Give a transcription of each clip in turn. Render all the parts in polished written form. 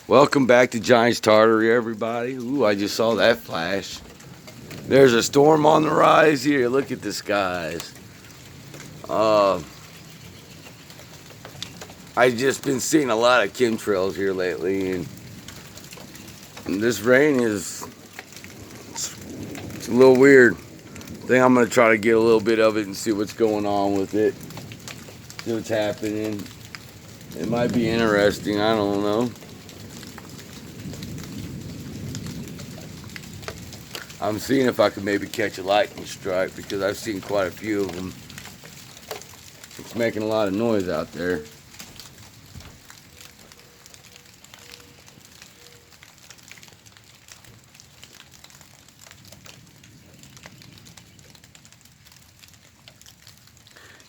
Welcome back to Giants Tartary, everybody. Ooh, I just saw that flash. There's a storm on the rise here. Look at the skies. Uh, I've just been seeing a lot of chemtrails here lately, and this rain it's a little weird. I think I'm gonna try to get a little bit of it and see what's going on with it. See what's happening. It might be interesting. I don't know. I'm seeing if I can maybe catch a lightning strike because I've seen quite a few of them. It's making a lot of noise out there.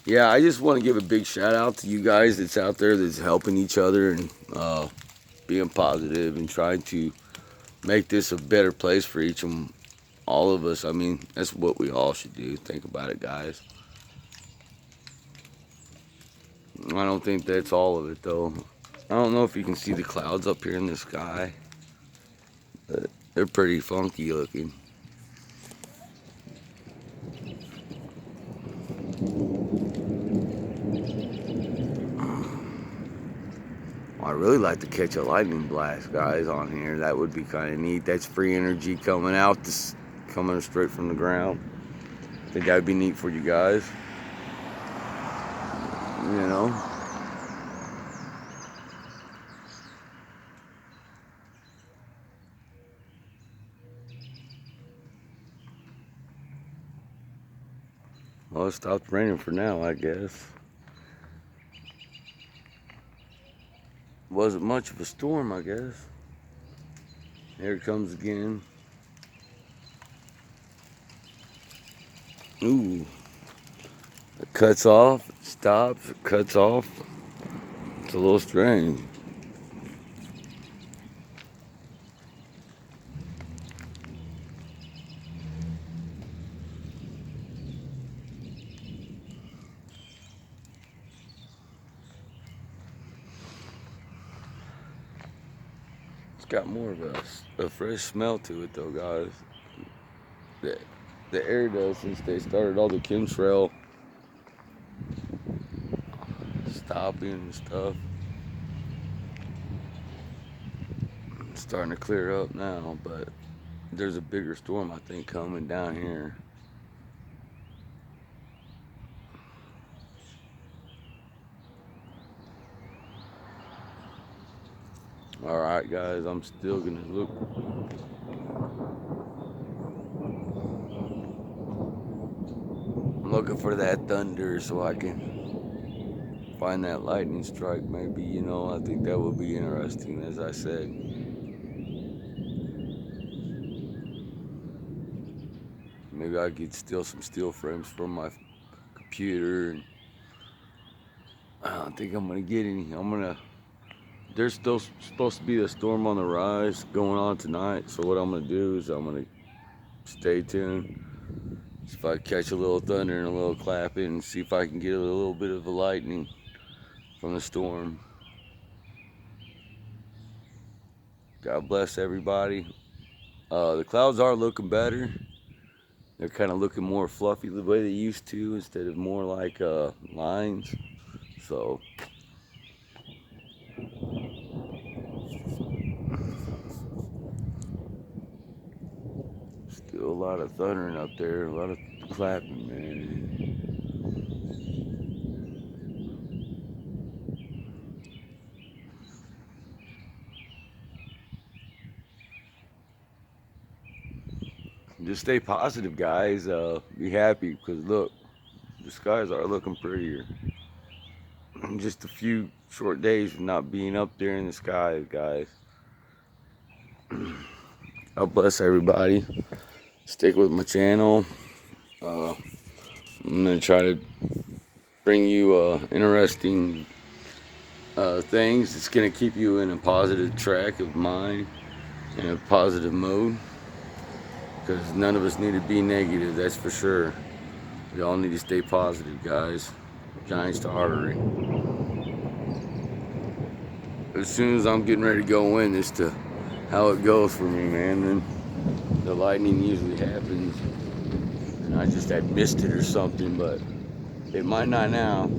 Yeah, I just want to give a big shout out to you guys that's out there that's helping each other and being positive and trying to make this a better place for each and all of us. I mean, that's what we all should do. Think about it, guys. I don't think that's all of it, though. I don't know if you can see the clouds up here in the sky, but they're pretty funky looking. I really like to catch a lightning blast, guys, on here. That would be kind of neat. That's free energy coming out, coming straight from the ground. I think that would be neat for you guys. You know. Well, it stopped raining for now, I guess. Wasn't much of a storm, I guess. Here it comes again. Ooh. It cuts off, it stops, it cuts off. It's a little strange. It's got more of a fresh smell to it, though, guys. The air does since they started all the chemtrail stopping and stuff. It's starting to clear up now, but there's a bigger storm, I think, coming down here. Alright, guys, I'm still gonna look. I'm looking for that thunder so I can find that lightning strike. Maybe, I think that would be interesting, as I said. Maybe I could steal some steel frames from my computer. And I don't think I'm gonna get any. There's still supposed to be a storm on the rise going on tonight. So what I'm gonna do is I'm gonna stay tuned. See if I catch a little thunder and a little clapping, and see if I can get a little bit of a lightning from the storm. God bless everybody. The clouds are looking better. They're kind of looking more fluffy the way they used to, instead of more like lines. So still a lot of thundering up there, a lot of clapping, man. Just stay positive, guys. Be happy, because look, the skies are looking prettier. Just a few short days of not being up there in the skies, guys. God bless everybody. Stick with my channel. I'm gonna try to bring you interesting things. It's gonna keep you in a positive track of mind, in a positive mode. Because none of us need to be negative, that's for sure. We all need to stay positive, guys. Giants to Artery. as soon as I'm getting ready to go in as to how it goes for me, man. Then the lightning usually happens, and I just had missed it or something, but it might not now.